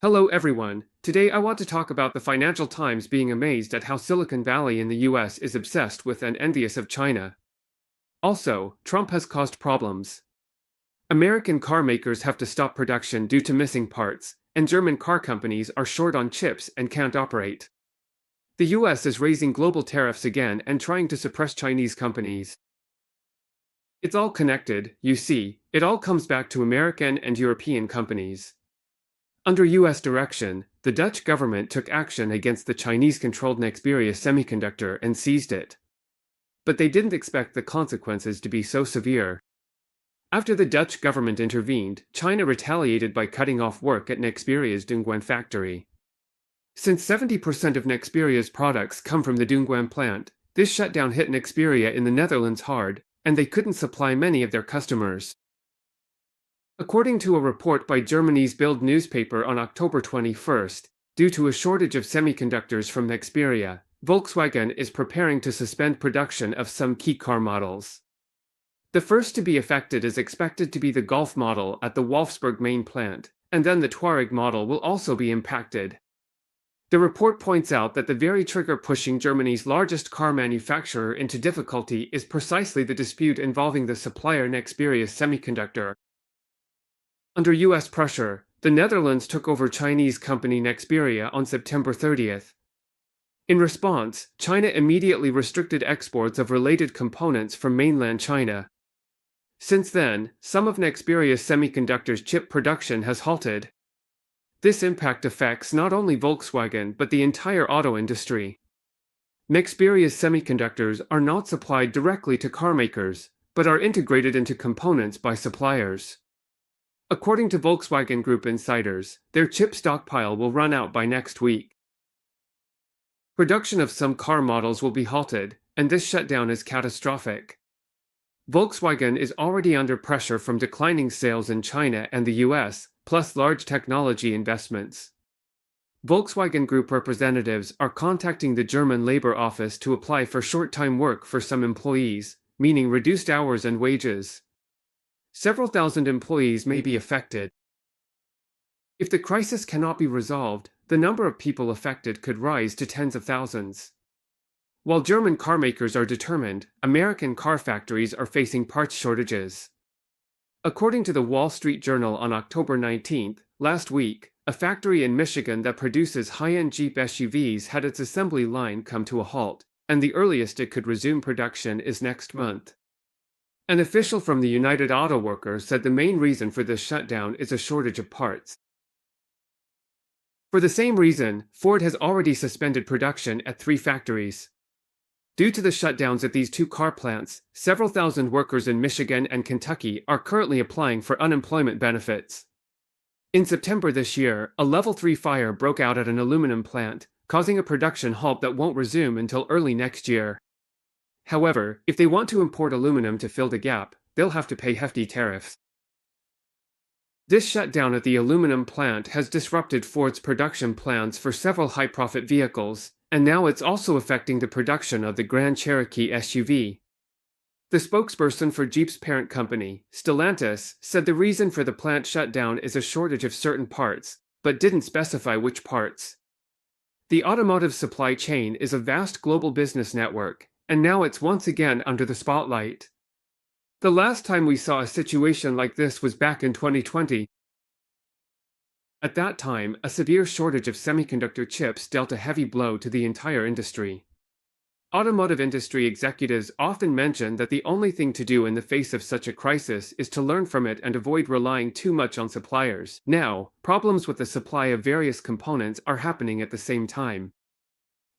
Hello everyone, today I want to talk about the Financial Times being amazed at how Silicon Valley in the US is obsessed with and envious of China. Also, Trump has caused problems. American car makers have to stop production due to missing parts, and German car companies are short on chips and can't operate. The US is raising global tariffs again and trying to suppress Chinese companies. It's all connected, you see, it all comes back to American and European companies. Under US direction, the Dutch government took action against the Chinese-controlled Nexperia semiconductor and seized it. But they didn't expect the consequences to be so severe. After the Dutch government intervened, China retaliated by cutting off work at Nexperia's Dongguan factory. Since 70% of Nexperia's products come from the Dongguan plant, this shutdown hit Nexperia in the Netherlands hard, and they couldn't supply many of their customers. According to a report by Germany's Bild newspaper on October 21st, due to a shortage of semiconductors from Nexperia, Volkswagen is preparing to suspend production of some key car models. The first to be affected is expected to be the Golf model at the Wolfsburg main plant, and then the Touareg model will also be impacted. The report points out that the very trigger pushing Germany's largest car manufacturer into difficulty is precisely the dispute involving the supplier Nexperia's semiconductor. Under US pressure, the Netherlands took over Chinese company Nexperia on September 30th. In response, China immediately restricted exports of related components from mainland China. Since then, some of Nexperia's semiconductors chip production has halted. This impact affects not only Volkswagen but the entire auto industry. Nexperia's semiconductors are not supplied directly to carmakers, but are integrated into components by suppliers. According to Volkswagen Group insiders, their chip stockpile will run out by next week. Production of some car models will be halted, and this shutdown is catastrophic. Volkswagen is already under pressure from declining sales in China and the US, plus large technology investments. Volkswagen Group representatives are contacting the German Labor Office to apply for short-time work for some employees, meaning reduced hours and wages. Several thousand employees may be affected. If the crisis cannot be resolved, the number of people affected could rise to tens of thousands. While German carmakers are determined, American car factories are facing parts shortages. According to the Wall Street Journal on October 19th, last week, a factory in Michigan that produces high-end Jeep SUVs had its assembly line come to a halt, and the earliest it could resume production is next month. An official from the United Auto Workers said the main reason for this shutdown is a shortage of parts. For the same reason, Ford has already suspended production at 3 factories. Due to the shutdowns at these 2 car plants, several thousand workers in Michigan and Kentucky are currently applying for unemployment benefits. In September this year, a Level 3 fire broke out at an aluminum plant, causing a production halt that won't resume until early next year. However, if they want to import aluminum to fill the gap, they'll have to pay hefty tariffs. This shutdown at the aluminum plant has disrupted Ford's production plans for several high-profit vehicles, and now it's also affecting the production of the Grand Cherokee SUV. The spokesperson for Jeep's parent company, Stellantis, said the reason for the plant shutdown is a shortage of certain parts, but didn't specify which parts. The automotive supply chain is a vast global business network, and now it's once again under the spotlight. The last time we saw a situation like this was back in 2020. At that time, a severe shortage of semiconductor chips dealt a heavy blow to the entire industry. Automotive industry executives often mention that the only thing to do in the face of such a crisis is to learn from it and avoid relying too much on suppliers. Now, problems with the supply of various components are happening at the same time.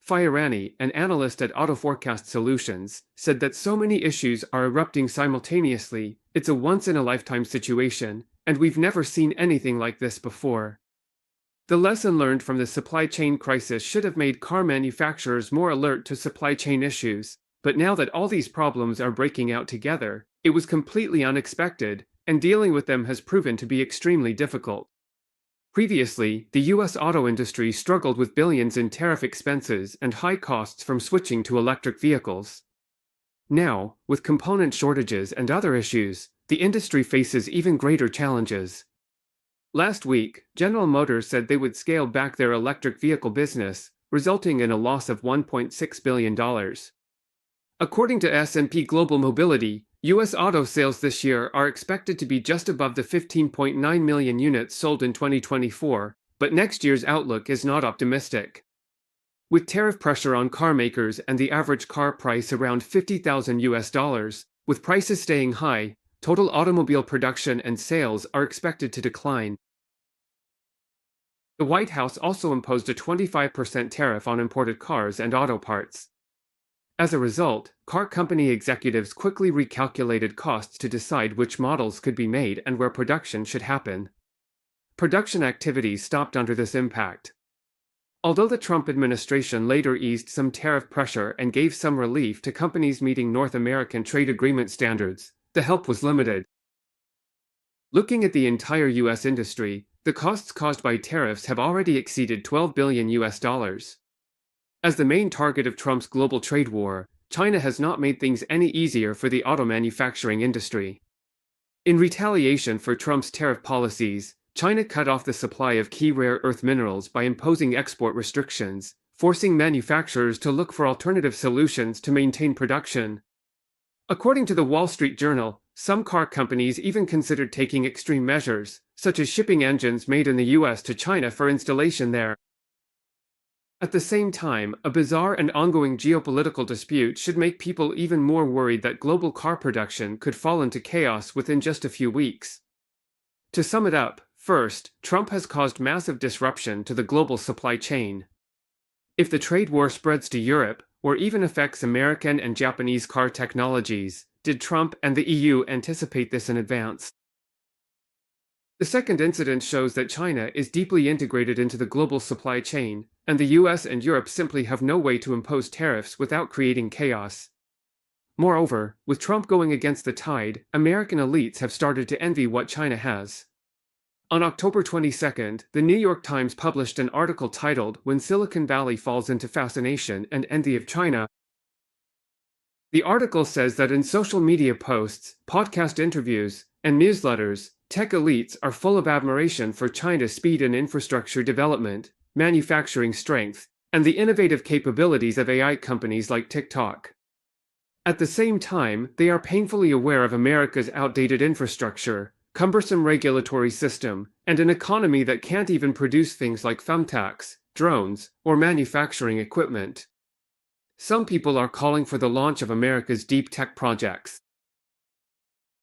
Fiorani, an analyst at Auto Forecast Solutions, said that so many issues are erupting simultaneously, it's a once-in-a-lifetime situation, and we've never seen anything like this before. The lesson learned from the supply chain crisis should have made car manufacturers more alert to supply chain issues, but now that all these problems are breaking out together, it was completely unexpected, and dealing with them has proven to be extremely difficult. Previously, the US auto industry struggled with billions in tariff expenses and high costs from switching to electric vehicles. Now, with component shortages and other issues, the industry faces even greater challenges. Last week, General Motors said they would scale back their electric vehicle business, resulting in a loss of $1.6 billion. According to S&P Global Mobility, U.S. auto sales this year are expected to be just above the 15.9 million units sold in 2024, but next year's outlook is not optimistic. With tariff pressure on car makers and the average car price around $50,000, with prices staying high, total automobile production and sales are expected to decline. The White House also imposed a 25% tariff on imported cars and auto parts. As a result, car company executives quickly recalculated costs to decide which models could be made and where production should happen. Production activities stopped under this impact. Although the Trump administration later eased some tariff pressure and gave some relief to companies meeting North American trade agreement standards, the help was limited. Looking at the entire U.S. industry, the costs caused by tariffs have already exceeded $12 billion. As the main target of Trump's global trade war, China has not made things any easier for the auto manufacturing industry. In retaliation for Trump's tariff policies, China cut off the supply of key rare earth minerals by imposing export restrictions, forcing manufacturers to look for alternative solutions to maintain production. According to the Wall Street Journal, some car companies even considered taking extreme measures, such as shipping engines made in the U.S. to China for installation there. At the same time, a bizarre and ongoing geopolitical dispute should make people even more worried that global car production could fall into chaos within just a few weeks. To sum it up, first, Trump has caused massive disruption to the global supply chain. If the trade war spreads to Europe, or even affects American and Japanese car technologies, did Trump and the EU anticipate this in advance? The second incident shows that China is deeply integrated into the global supply chain, and the US and Europe simply have no way to impose tariffs without creating chaos. Moreover, with Trump going against the tide, American elites have started to envy what China has. On October 22, the New York Times published an article titled "When Silicon Valley Falls into Fascination and Envy of China." The article says that in social media posts, podcast interviews, and newsletters, tech elites are full of admiration for China's speed and infrastructure development, manufacturing strength, and the innovative capabilities of AI companies like TikTok. At the same time, they are painfully aware of America's outdated infrastructure, cumbersome regulatory system, and an economy that can't even produce things like thumbtacks, drones, or manufacturing equipment. Some people are calling for the launch of America's deep tech projects.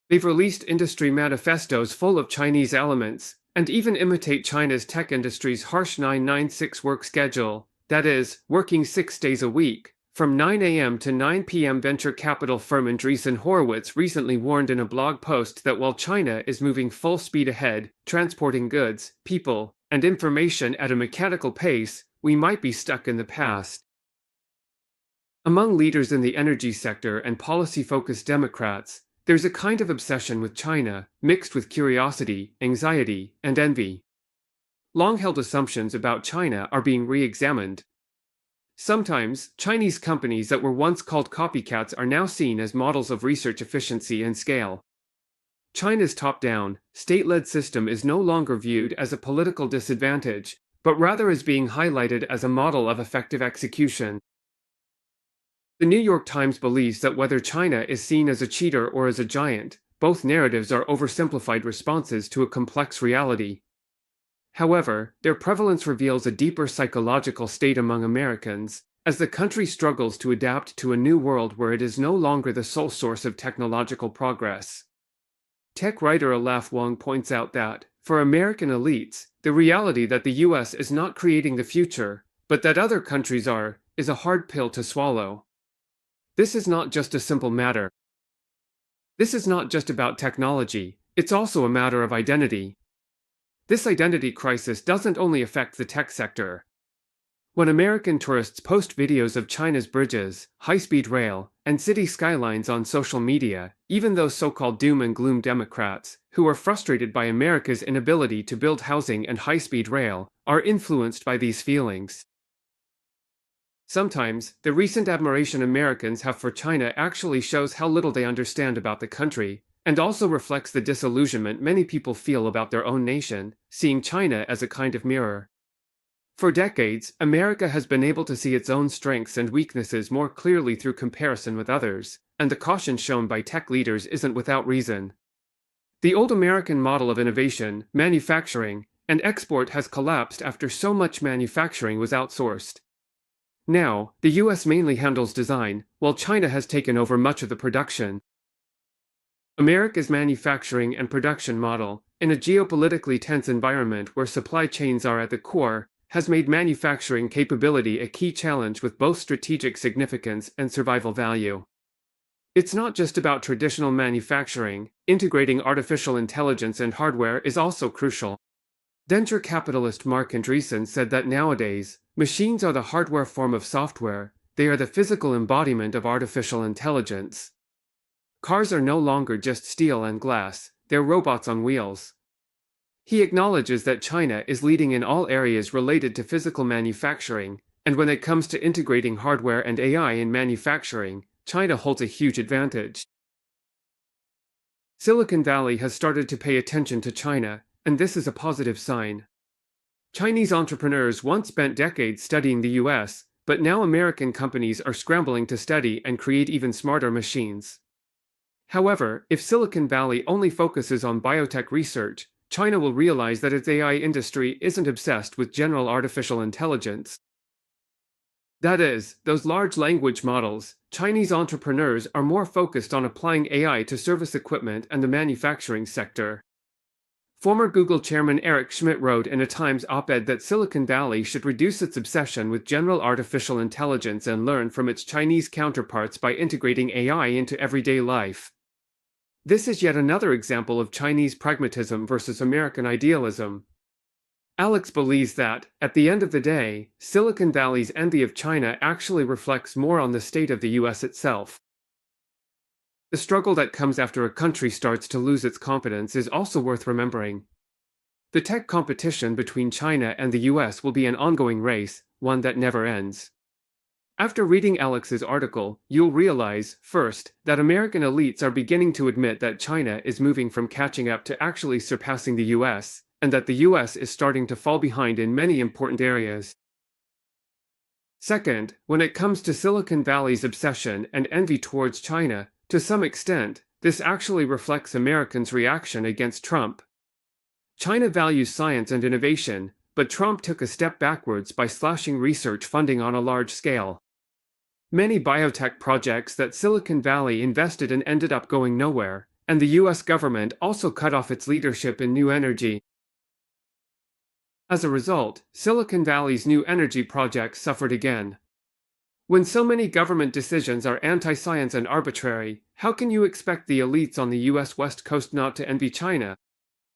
They've released industry manifestos full of Chinese elements, and even imitate China's tech industry's harsh 996 work schedule, that is, working 6 days a week, from 9 a.m. to 9 p.m. Venture capital firm Andreessen Horowitz recently warned in a blog post that while China is moving full speed ahead, transporting goods, people, and information at a mechanical pace, we might be stuck in the past. Among leaders in the energy sector and policy-focused Democrats, there's a kind of obsession with China, mixed with curiosity, anxiety, and envy. Long-held assumptions about China are being re-examined. Sometimes, Chinese companies that were once called copycats are now seen as models of research efficiency and scale. China's top-down, state-led system is no longer viewed as a political disadvantage, but rather as being highlighted as a model of effective execution. The New York Times believes that whether China is seen as a cheater or as a giant, both narratives are oversimplified responses to a complex reality. However, their prevalence reveals a deeper psychological state among Americans, as the country struggles to adapt to a new world where it is no longer the sole source of technological progress. Tech writer Alaf Wong points out that, for American elites, the reality that the US is not creating the future, but that other countries are, is a hard pill to swallow. This is not just a simple matter. This is not just about technology, it's also a matter of identity. This identity crisis doesn't only affect the tech sector. When American tourists post videos of China's bridges, high-speed rail, and city skylines on social media, even those so-called doom and gloom Democrats, who are frustrated by America's inability to build housing and high-speed rail, are influenced by these feelings. Sometimes, the recent admiration Americans have for China actually shows how little they understand about the country, and also reflects the disillusionment many people feel about their own nation, seeing China as a kind of mirror. For decades, America has been able to see its own strengths and weaknesses more clearly through comparison with others, and the caution shown by tech leaders isn't without reason. The old American model of innovation, manufacturing, and export has collapsed after so much manufacturing was outsourced. Now, the US mainly handles design, while China has taken over much of the production. America's manufacturing and production model, in a geopolitically tense environment where supply chains are at the core, has made manufacturing capability a key challenge with both strategic significance and survival value. It's not just about traditional manufacturing, integrating artificial intelligence and hardware is also crucial. Venture capitalist Mark Andreessen said that nowadays, machines are the hardware form of software, they are the physical embodiment of artificial intelligence. Cars are no longer just steel and glass, they're robots on wheels. He acknowledges that China is leading in all areas related to physical manufacturing, and when it comes to integrating hardware and AI in manufacturing, China holds a huge advantage. Silicon Valley has started to pay attention to China, and this is a positive sign. Chinese entrepreneurs once spent decades studying the US, but now American companies are scrambling to study and create even smarter machines. However, if Silicon Valley only focuses on biotech research, China will realize that its AI industry isn't obsessed with general artificial intelligence. That is, those large language models. Chinese entrepreneurs are more focused on applying AI to service equipment and the manufacturing sector. Former Google chairman Eric Schmidt wrote in a Times op-ed that Silicon Valley should reduce its obsession with general artificial intelligence and learn from its Chinese counterparts by integrating AI into everyday life. This is yet another example of Chinese pragmatism versus American idealism. Alex believes that, at the end of the day, Silicon Valley's envy of China actually reflects more on the state of the US itself. The struggle that comes after a country starts to lose its confidence is also worth remembering. The tech competition between China and the US will be an ongoing race, one that never ends. After reading Alex's article, you'll realize, first, that American elites are beginning to admit that China is moving from catching up to actually surpassing the US, and that the US is starting to fall behind in many important areas. Second, when it comes to Silicon Valley's obsession and envy towards China, to some extent, this actually reflects Americans' reaction against Trump. China values science and innovation, but Trump took a step backwards by slashing research funding on a large scale. Many biotech projects that Silicon Valley invested in ended up going nowhere, and the US government also cut off its leadership in new energy. As a result, Silicon Valley's new energy projects suffered again. When so many government decisions are anti-science and arbitrary, how can you expect the elites on the US West Coast not to envy China?